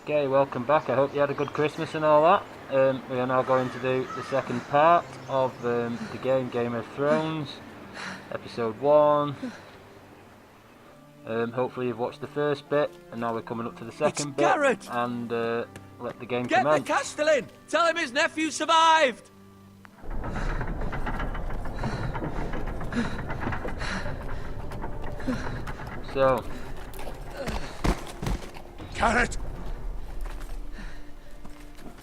Okay, welcome back. I hope you had a good Christmas and all that. We are now going to do the second part of the game Game of Thrones, episode 1. Hopefully you've watched the first bit, and now we're coming up to the second bit. Garrett! And let the game Get commence. the Castellan! Tell him his nephew survived! So, Garrett!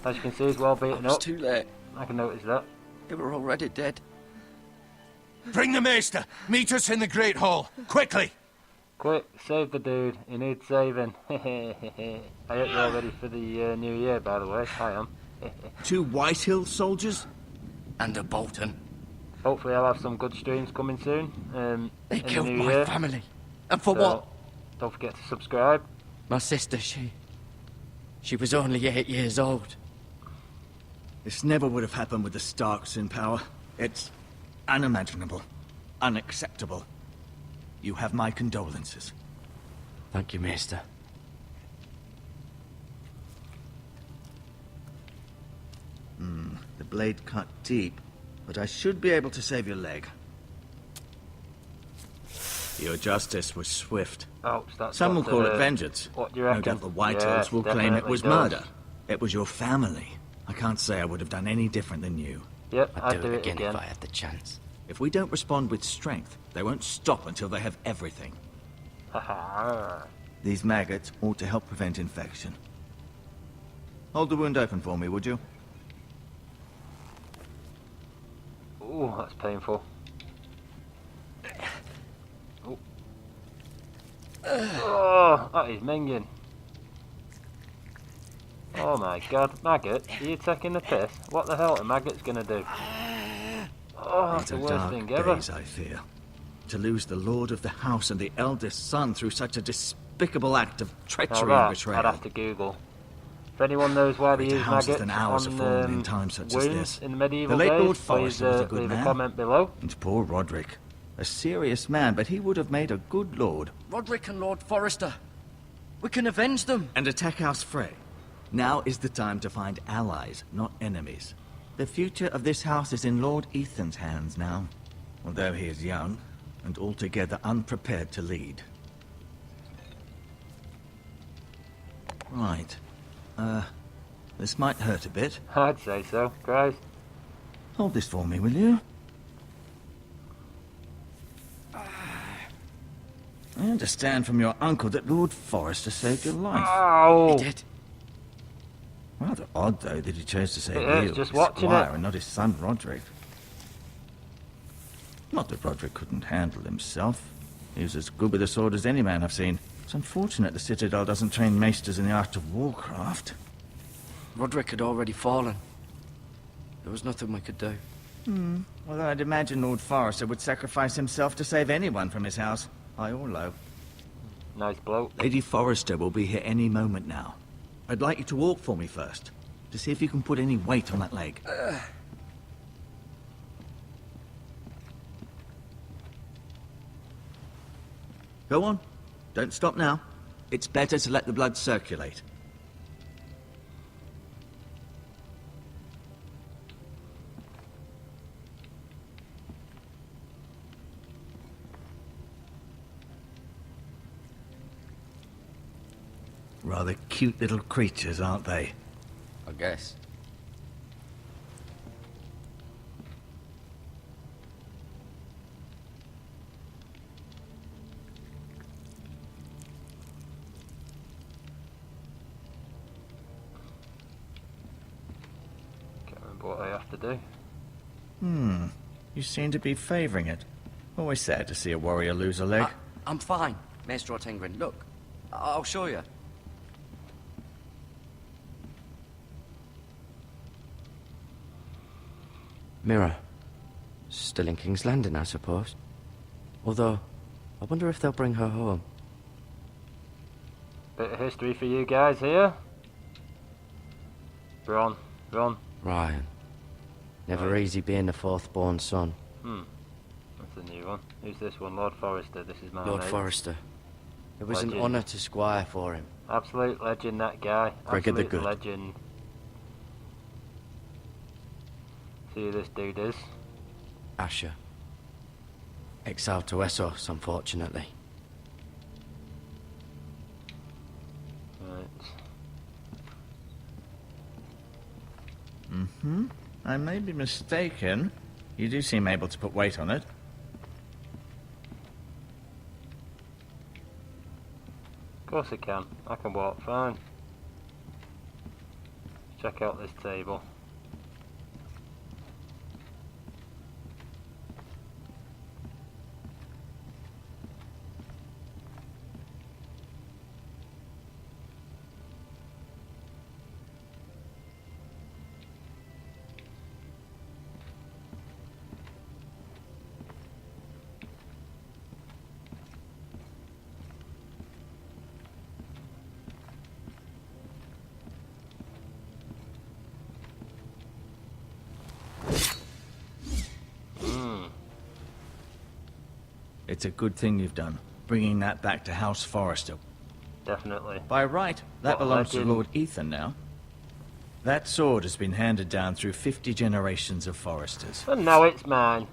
as you can see, he's well beaten It's up. too late. I can notice that. They were already dead. Bring the maester! Meet us in the Great Hall! Quickly! Quick, save the dude. He needs saving. I hope you're all ready for the new year, by the way. I am. 2 Whitehill soldiers? And a Bolton. Hopefully I'll have some good streams coming soon. They in the killed new my year. family. And for So, what? don't forget to subscribe. My sister, she was only 8 years old. This never would have happened with the Starks in power. It's unimaginable. Unacceptable. You have my condolences. Thank you, Maester. The blade cut deep, but I should be able to save your leg. Your justice was swift. Oh, so that's Some will what, call it vengeance. What do you No reckon? doubt the Whitehills Yes, will claim it definitely was does. murder. It was your family. I can't say I would have done any different than you. Yep, I'd do it again if I had the chance. If we don't respond with strength, they won't stop until they have everything. Haha. These maggots ought to help prevent infection. Hold the wound open for me, would you? Ooh, that's painful. Ooh. Oh, that is minging. Oh my god, maggot, are you taking the piss? What the hell are maggots gonna do? Oh, that's These the are worst dark thing ever. days, I fear. To lose the lord of the house and the eldest son through such a despicable act of Now treachery and that, betrayal. I'd have to Google. If anyone knows why they Greater use houses maggots than ours on have fallen in times such as wounds this. in the medieval The late Lord days, please Forrester was a good leave a man. comment below. And poor Roderick. A serious man, but he would have made a good lord. Roderick and Lord Forrester. We can avenge them. And attack House Frey. Now is the time to find allies, not enemies. The future of this house is in Lord Ethan's hands now. Although he is young, and altogether unprepared to lead. Right. This might hurt a bit. I'd say so, Christ. Hold this for me, will you? I understand from your uncle that Lord Forrester saved your life. Ow! He did. Rather odd, though, that he chose to save It is, you, just his watching squire, it. and not his son Roderick. Not that Roderick couldn't handle himself. He was as good with a sword as any man I've seen. It's unfortunate the Citadel doesn't train maesters in the art of warcraft. Roderick had already fallen. There was nothing we could do. Although I'd imagine Lord Forrester would sacrifice himself to save anyone from his house, high or low. Nice bloke. Lady Forrester will be here any moment now. I'd like you to walk for me first, to see if you can put any weight on that leg. Go on. Don't stop now. It's better to let the blood circulate. Rather cute little creatures, aren't they? I guess. Can't remember what I have to do. You seem to be favoring it. Always sad to see a warrior lose a leg. I'm fine, Maester Ortengrin. Look, I'll show you. Mirror. Still in King's Landing, I suppose. Although, I wonder if they'll bring her home. Bit of history for you guys here. Run. Ryan. Never easy being the fourth-born son. That's a new one. Who's this one? Lord Forrester. This is my Lord mate. Forrester. It was an Legend. honour to squire for him. Absolute legend, that guy. Gregor the Absolute Good. legend. See who this dude is. Asher. Exiled to Essos, unfortunately. Right. Mm-hmm. I may be mistaken. You do seem able to put weight on it. Of course I can. I can walk fine. Check out this table. It's a good thing you've done, bringing that back to House Forrester. Definitely. By right, that What a belongs to legend. Lord Ethan now. That sword has been handed down through 50 generations of Forresters. And now it's mine.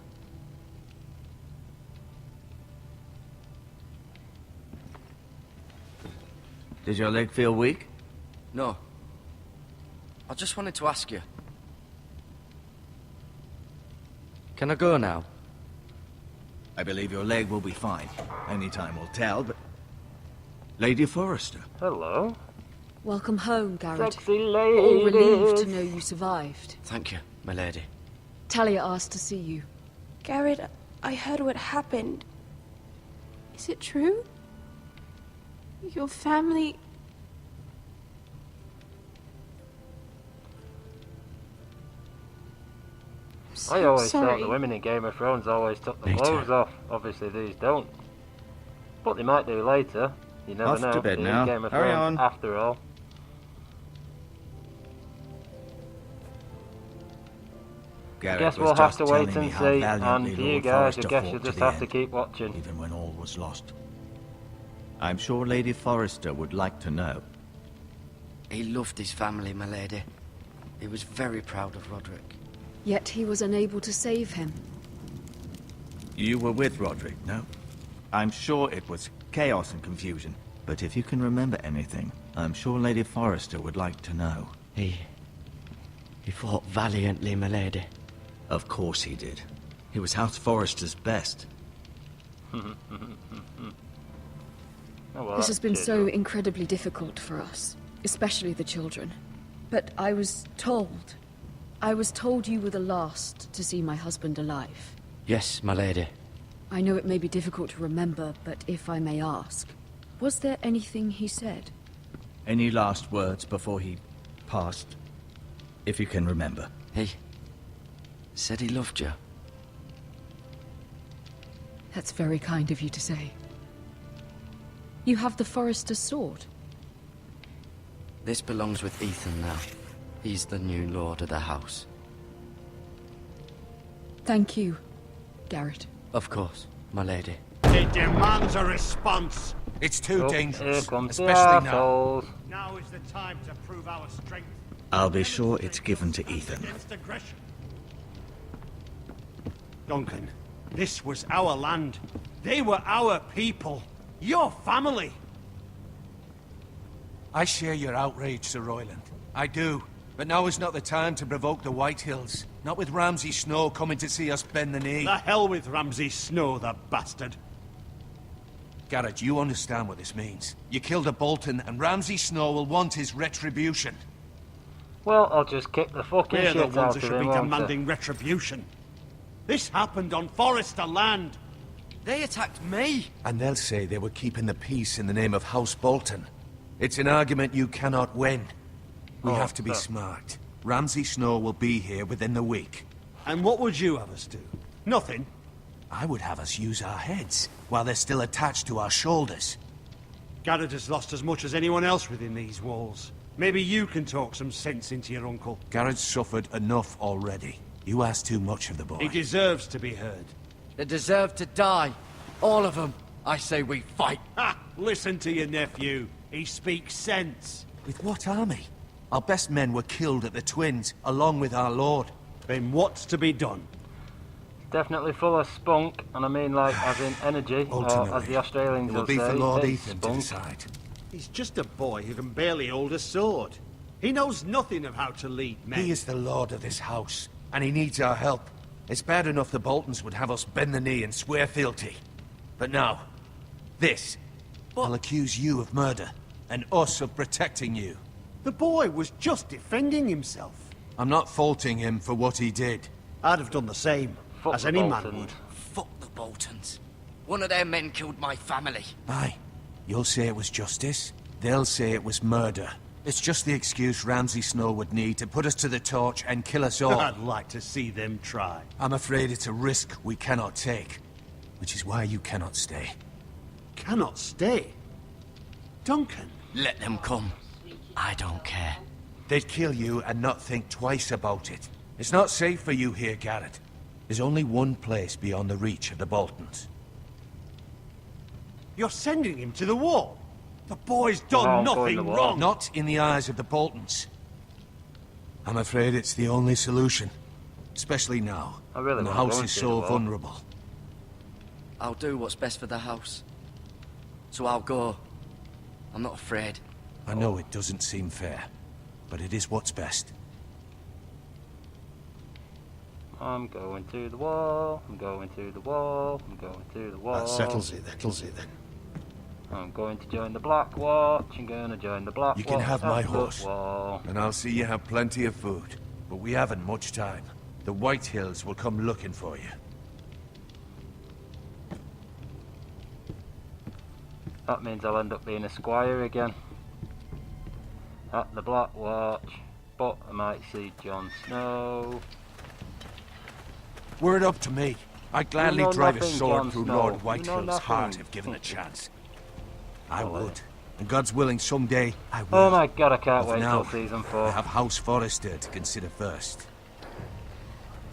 Did your leg feel weak? No. I just wanted to ask you. Can I go now? I believe your leg will be fine. Only time will tell, but... Lady Forrester. Hello. Welcome home, Garrett. Sexy All relieved to ladies. know you survived. Thank you, my lady. Talia asked to see you. Garrett, I heard what happened. Is it true? Your family... I'm so I always sorry. thought the women in Game of Thrones always took the Me clothes too. off. Obviously these don't. But they might do later. You never Off know. to bed It is now. Game of Hurry Thrones on. after all. Garrett Guess was we'll have just to wait telling me and how see. And valiantly for you Lord guys, I Forrester guess fought you'll to just the have to end, keep watching. even when all was lost. I'm sure Lady Forrester would like to know. He loved his family, my lady. He was very proud of Roderick. Yet he was unable to save him. You were with Roderick, no? I'm sure it was chaos and confusion, but if you can remember anything, I'm sure Lady Forrester would like to know. He fought valiantly, my lady. Of course he did. He was House Forrester's best. Oh, well, This that's has been cheered so up. incredibly difficult for us, especially the children. But I was told you were the last to see my husband alive. Yes, my lady. I know it may be difficult to remember, but if I may ask, was there anything he said? Any last words before he passed? If you can remember. He said he loved you. That's very kind of you to say. You have the Forrester's sword. This belongs with Ethan now. He's the new lord of the house. Thank you, Garrett. Of course, my lady. It demands a response. It's too Oh, dangerous, here comes the especially now. assholes. Now is the time to prove our strength. I'll be sure it's given to Ethan. Against aggression. Duncan, this was our land. They were our people. Your family. I share your outrage, Sir Royland. I do. But now is not the time to provoke the Whitehills. Not with Ramsay Snow coming to see us bend the knee. The hell with Ramsay Snow, the bastard. Garrett, you understand what this means. You killed a Bolton, and Ramsay Snow will want his retribution. Well, I'll just kick the fucking We're the shit ones out who of should him, be won't I? demanding retribution. This happened on Forrester land. They attacked me! And they'll say they were keeping the peace in the name of House Bolton. It's an argument you cannot win. We Oh, have to be sir. smart. Ramsay Snow will be here within the week. And what would you have us do? Nothing. I would have us use our heads, while they're still attached to our shoulders. Garrett has lost as much as anyone else within these walls. Maybe you can talk some sense into your uncle. Garrett's suffered enough already. You ask too much of the boy. He deserves to be heard. They deserve to die. All of them. I say we fight. Ha! Listen to your nephew. He speaks sense. With what army? Our best men were killed at the Twins, along with our lord. Then what's to be done? Definitely full of spunk, and I mean like as in energy, or as Ultimately, the Australians it will will be say, for Lord it's Ethan to spunk. decide. He's just a boy who can barely hold a sword. He knows nothing of how to lead men. He is the lord of this house, and he needs our help. It's bad enough the Boltons would have us bend the knee and swear fealty. But now, this. I'll accuse you of murder, and us of protecting you. The boy was just defending himself. I'm not faulting him for what he did. I'd have done the same, Fuck as the any man Boltons. would. Fuck the Boltons. One of their men killed my family. Aye. You'll say it was justice. They'll say it was murder. It's just the excuse Ramsay Snow would need to put us to the torch and kill us all. I'd like to see them try. I'm afraid it's a risk we cannot take. Which is why you cannot stay. Cannot stay. Duncan. Let them come. I don't care. They'd kill you and not think twice about it. It's not safe for you here, Garrett. There's only one place beyond the reach of the Boltons. You're sending him to the wall. The boy's Well, done I'm going nothing to war. wrong. Not in the eyes of the Boltons. I'm afraid it's the only solution. Especially now, I really when the wanna go house and is see so the war. vulnerable. I'll do what's best for the house. So I'll go. I'm not afraid. I know it doesn't seem fair, but it is what's best. I'm going to the wall, I'm going to the wall, I'm going to the wall. That settles it then. I'm going to join the Black Watch, I'm going to join the Black Watch. You can have my at the horse. wall. And I'll see you have plenty of food. But we haven't much time. The White Hills will come looking for you. That means I'll end up being a squire again. At the Black Watch, but I might see Jon Snow. Were it up to me, I'd gladly know drive a nothing, sword Jon through Snow. Lord You know Whitehill's heart nothing. if given a chance. I Well, would. And God's willing, someday I will. Oh my god, I can't But wait now, till season I 4. have House Forrester to consider first.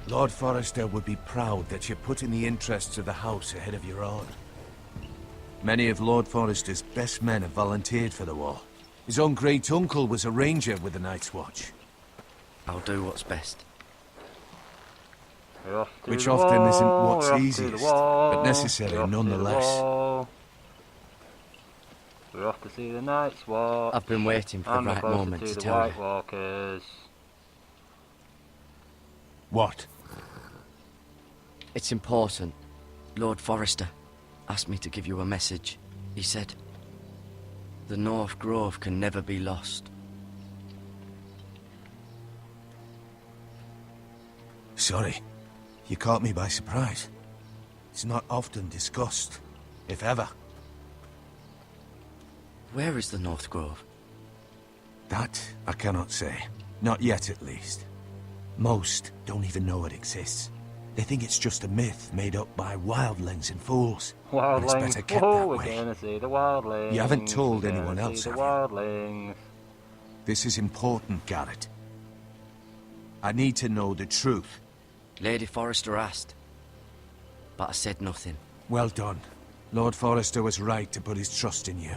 Lord Forrester would be proud that you're putting the interests of the house ahead of your own. Many of Lord Forrester's best men have volunteered for the war. His own great-uncle was a ranger with the Night's Watch. I'll do what's best. We're off to Which the often wall, isn't what's we're off to the easiest, wall, but necessary we're off to the nonetheless. wall. We're off to see the Night's Watch. I've been waiting for the and we're right closer moment to to the tell White you. Walkers. What? It's important. Lord Forrester asked me to give you a message. He said, the North Grove can never be lost. Sorry. You caught me by surprise. It's not often discussed, if ever. Where is the North Grove? That I cannot say. Not yet, at least. Most don't even know it exists. They think it's just a myth made up by wildlings and fools. And it's Wildlings. better kept Oh, that we're way. gonna see the wildlings. You haven't told We're anyone gonna else, see the have wildlings. This is important, Garrett. I need to know the truth. Lady Forrester asked, but I said nothing. Well done. Lord Forrester was right to put his trust in you.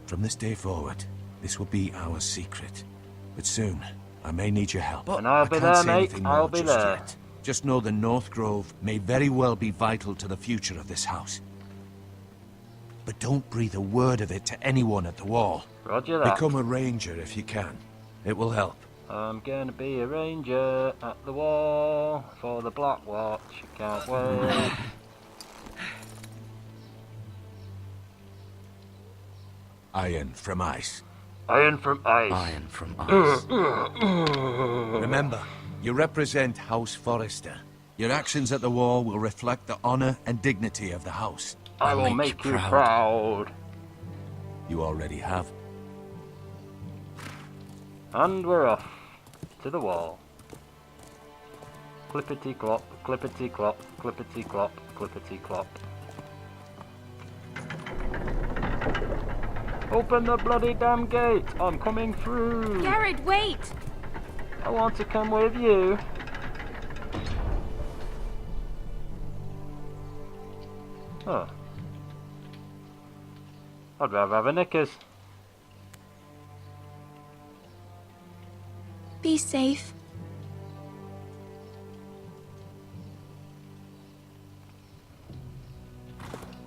From this day forward, this will be our secret. But soon, I may need your help. And I'll I be can't there, say mate. anything I'll more be just there. yet. Just know the North Grove may very well be vital to the future of this house. But don't breathe a word of it to anyone at the wall. Roger that. Become a ranger if you can. It will help. I'm gonna be a ranger at the wall for the Black Watch. Can't wait. Iron from ice. Iron from ice. Iron from ice. Remember, you represent House Forrester. Your actions at the wall will reflect the honor and dignity of the house. I I'll will make make you you proud. proud. You already have. And we're off to the wall. Clippity clop, clippity clop, clippity clop, clippity clop. Open the bloody damn gate! I'm coming through! Garrett, wait! I want to come with you. Oh. I'd rather have a knickers. Be safe.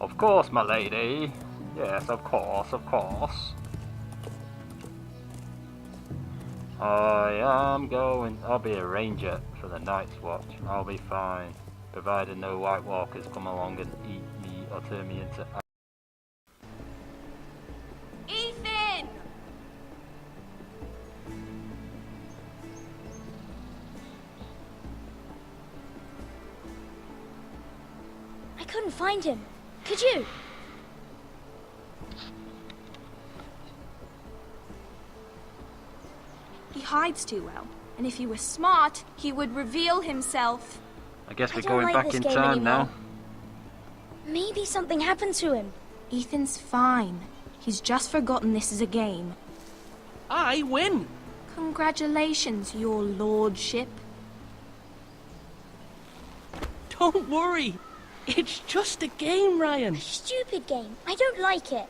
Of course, my lady. Yes, of course, of course. I'll be a ranger for the night's watch. I'll be fine, provided no White Walkers come along and eat me or turn me into... Ethan! I couldn't find him. Could you? He hides too well, and if he were smart, he would reveal himself. I guess we're I don't going like back this in game time anymore. now. Maybe something happened to him. Ethan's fine. He's just forgotten this is a game. I win! Congratulations, your lordship. Don't worry. It's just a game, Ryan. Stupid game. I don't like it.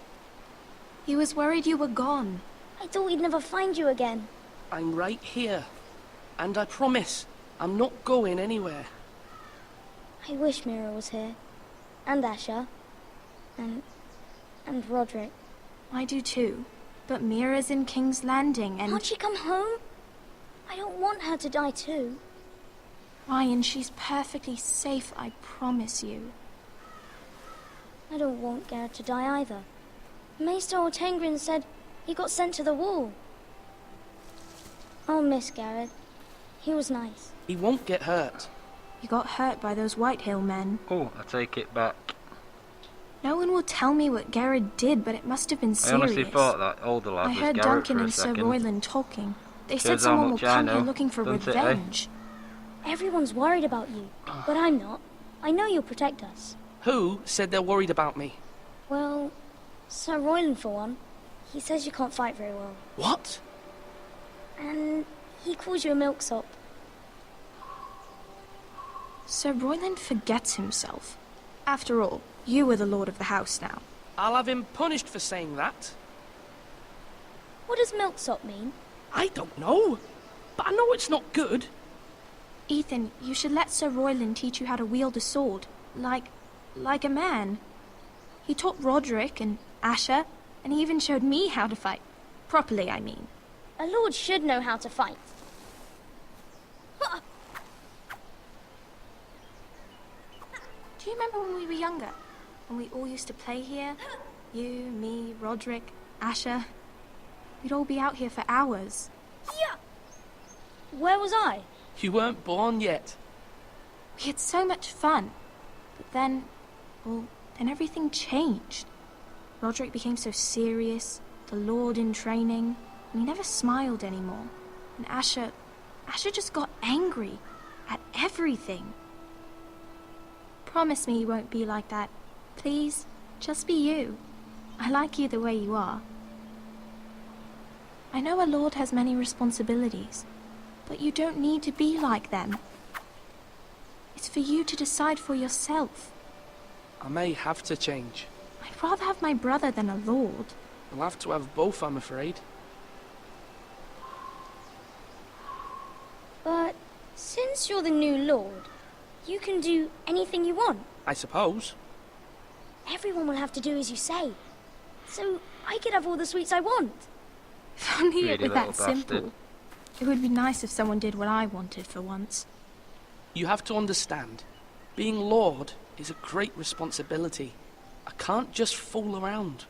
He was worried you were gone. I thought we'd never find you again. I'm right here. And I promise, I'm not going anywhere. I wish Mira was here. And Asher. And Roderick. I do too. But Mira's in King's Landing and... Can't she come home? I don't want her to die too. Ryan, she's perfectly safe, I promise you. I don't want Garrett to die either. Maester Ortengrin said he got sent to the wall. I'll miss Garrett. He was nice. He won't get hurt. You got hurt by those Whitehill men. Oh, I take it back. No one will tell me what Garrett did, but it must have been I serious. honestly thought that older lad I was heard Garrett Duncan for a and Sir second. Royland talking. They said Shows how someone will much I come here know, looking for doesn't it, eh? revenge. Everyone's worried about you, but I'm not. I know you'll protect us. Who said they're worried about me? Well, Sir Royland for one. He says you can't fight very well. What? And he calls you a milksop. Sir Royland forgets himself. After all, you are the lord of the house now. I'll have him punished for saying that. What does milksop mean? I don't know. But I know it's not good. Ethan, you should let Sir Royland teach you how to wield a sword. Like a man. He taught Roderick and Asher, and he even showed me how to fight. Properly, I mean. A lord should know how to fight. Do you remember when we were younger? When we all used to play here? You, me, Roderick, Asher. We'd all be out here for hours. Yeah. Where was I? You weren't born yet. We had so much fun. But then, well, then everything changed. Roderick became so serious, the Lord in training, and he never smiled anymore. And Asher just got angry at everything. Promise me you won't be like that. Please, just be you. I like you the way you are. I know a lord has many responsibilities, but you don't need to be like them. It's for you to decide for yourself. I may have to change. I'd rather have my brother than a lord. I'll have to have both, I'm afraid. But since you're the new lord, you can do anything you want. I suppose. Everyone will have to do as you say. So I could have all the sweets I want. If only it Greedy were that little bastard. simple. It would be nice if someone did what I wanted for once. You have to understand. Being Lord is a great responsibility. I can't just fool around.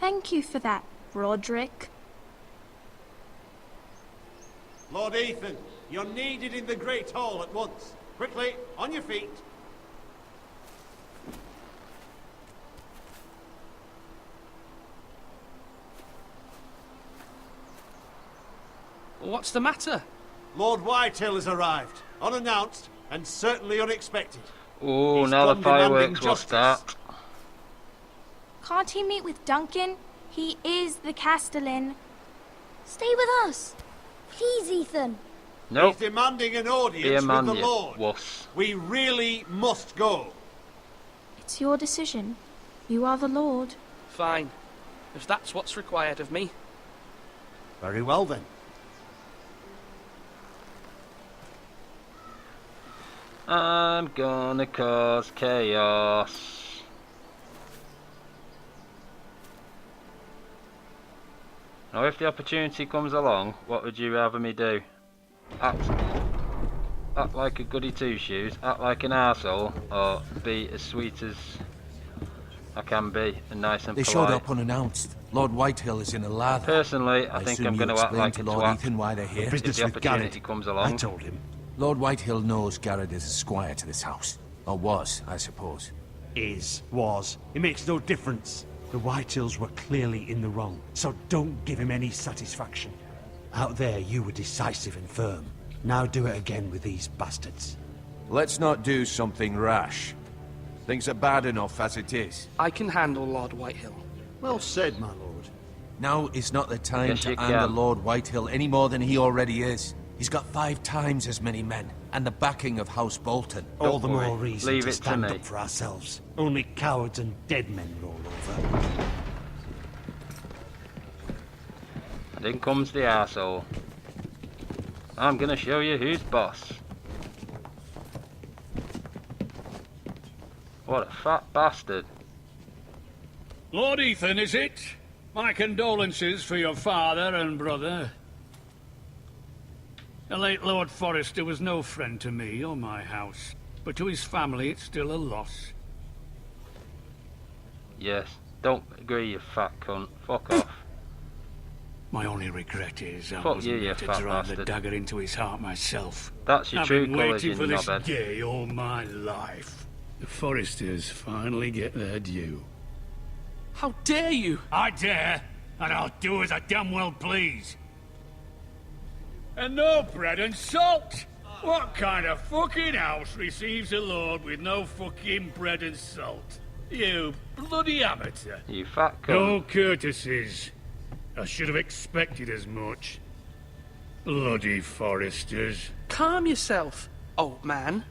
Thank you for that, Roderick. Lord Ethan, you're needed in the Great Hall at once. Quickly, on your feet. What's the matter? Lord Whitehill has arrived, unannounced and certainly unexpected. Oh, He's now the come demanding fireworks will justice. start. Can't he meet with Duncan? He is the Castellan. Stay with us. Please, Ethan. Nope. He's demanding an audience Be a man, with the you Lord. wuss. We really must go. It's your decision. You are the Lord. Fine. if that's what's required of me. Very well then. I'm gonna cause chaos. Now if the opportunity comes along, what would you rather me do? Act like a goody two-shoes, act like an arsehole, or be as sweet as I can be, and nice and They polite? showed up unannounced. Lord Whitehill is in a lather. Personally, I think assume I'm you going to act explained like to a Lord twat Ethan why they're here. if Business the with opportunity Garrett. comes I along. told him. Lord Whitehill knows Garrett is a squire to this house. Or was, I suppose. Was. It makes no difference. The Whitehills were clearly in the wrong, so don't give him any satisfaction. Out there, you were decisive and firm. Now do it again with these bastards. Let's not do something rash. Things are bad enough as it is. I can handle Lord Whitehill. Well said, my lord. Now is not the time Yes, to you anger can. Lord Whitehill any more than he already is. He's got 5 times as many men, and the backing of House Bolton. All Don't the worry. more reason Leave to it to stand me. up for ourselves. Only cowards and dead men roll over. And in comes the arsehole. I'm gonna show you who's boss. What a fat bastard. Lord Ethan, is it? My condolences for your father and brother. The late Lord Forrester was no friend to me or my house, but to his family it's still a loss. Yes, don't agree, you fat cunt. Fuck off. My only regret is I Fuck wasn't you, there you to fat drive the bastard. dagger into his heart myself. That's your I've true been colours, waiting you for this knobhead. day all my life. The Forresters finally get their due. How dare you? I dare, and I'll do as I damn well please. And no bread and salt! What kind of fucking house receives a lord with no fucking bread and salt? You bloody amateur. You fat cunt. No courtesies. I should have expected as much. Bloody Forresters. Calm yourself, old man.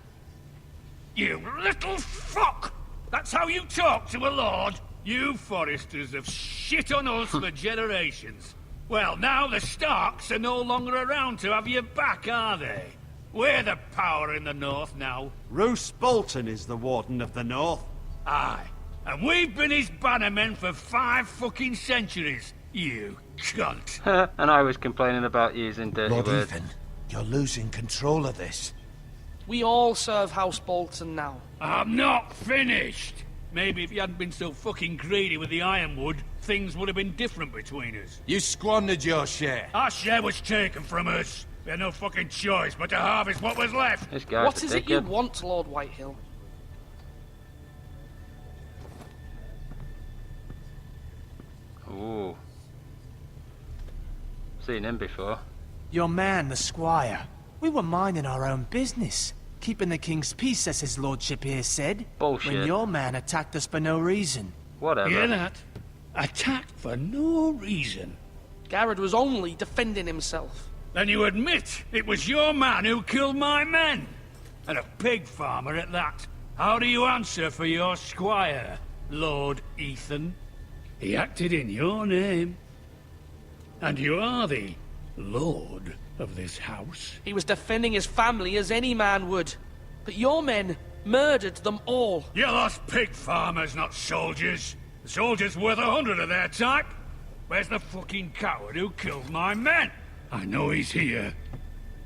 You little fuck! That's how you talk to a lord? You Forresters have shit on us for generations. Well, now the Starks are no longer around to have you back, are they? We're the power in the north now. Roose Bolton is the Warden of the North. Aye. And we've been his bannermen for 5 fucking centuries. You cunt. And I was complaining about using dirty Lord words. Ethan, you're losing control of this. We all serve House Bolton now. I'm not finished. Maybe if you hadn't been so fucking greedy with the ironwood, things would have been different between us. You squandered your share. Our share was taken from us. We had no fucking choice but to harvest what was left. This guy's What a is it you dickhead. want, Lord Whitehill? Ooh. Seen him before. Your man, the squire. We were minding our own business. Keeping the king's peace, as his lordship here said. Bullshit. When your man attacked us for no reason. Whatever. Hear that? Attacked for no reason. Garrett was only defending himself. Then you admit it was your man who killed my men. And a pig farmer at that. How do you answer for your squire, Lord Ethan? He acted in your name. And you are the lord of this house. He was defending his family as any man would. But your men murdered them all. You lost pig farmers, not soldiers. The soldiers worth 100 of their type. Where's the fucking coward who killed my men? I know he's here.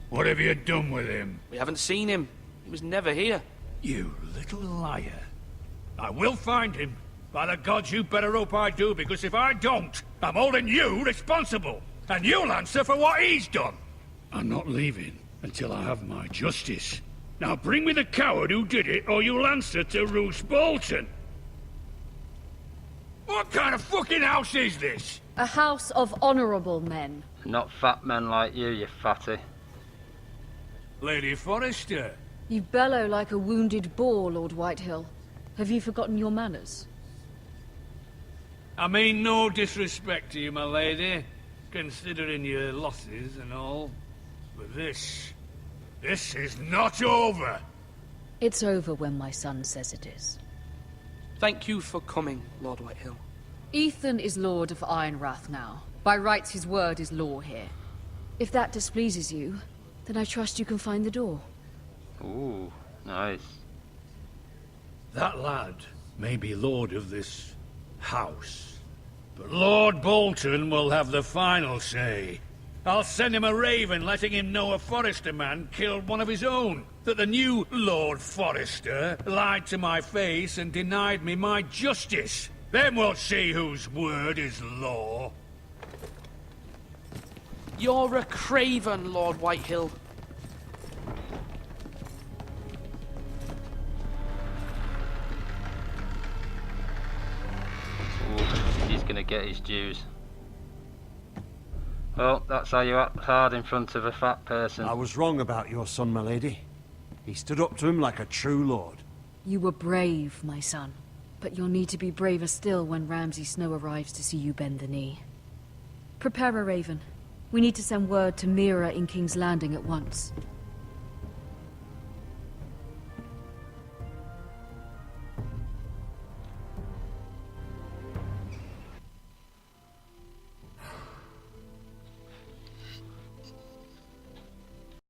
What have you done with him? We haven't seen him. He was never here. You little liar. I will find him. By the gods, you better hope I do, because if I don't, I'm holding you responsible. And you'll answer for what he's done. I'm not leaving until I have my justice. Now bring me the coward who did it, or you'll answer to Roose Bolton. What kind of fucking house is this? A house of honourable men. Not fat men like you fatty. Lady Forrester. You bellow like a wounded boar, Lord Whitehill. Have you forgotten your manners? I mean no disrespect to you, my lady, considering your losses and all. But this is not over. It's over when my son says it is. Thank you for coming, Lord Whitehill. Ethan is Lord of Ironrath now. By rights, his word is law here. If that displeases you, then I trust you can find the door. Ooh, nice. That lad may be lord of this house, but Lord Bolton will have the final say. I'll send him a raven letting him know a Forrester man killed one of his own. That the new Lord Forrester lied to my face and denied me my justice. Then we'll see whose word is law. You're a craven, Lord Whitehill. Ooh, he's gonna get his dues. Well, that's how you act hard in front of a fat person. I was wrong about your son, my lady. He stood up to him like a true lord. You were brave, my son. But you'll need to be braver still when Ramsay Snow arrives to see you bend the knee. Prepare a raven. We need to send word to Mira in King's Landing at once.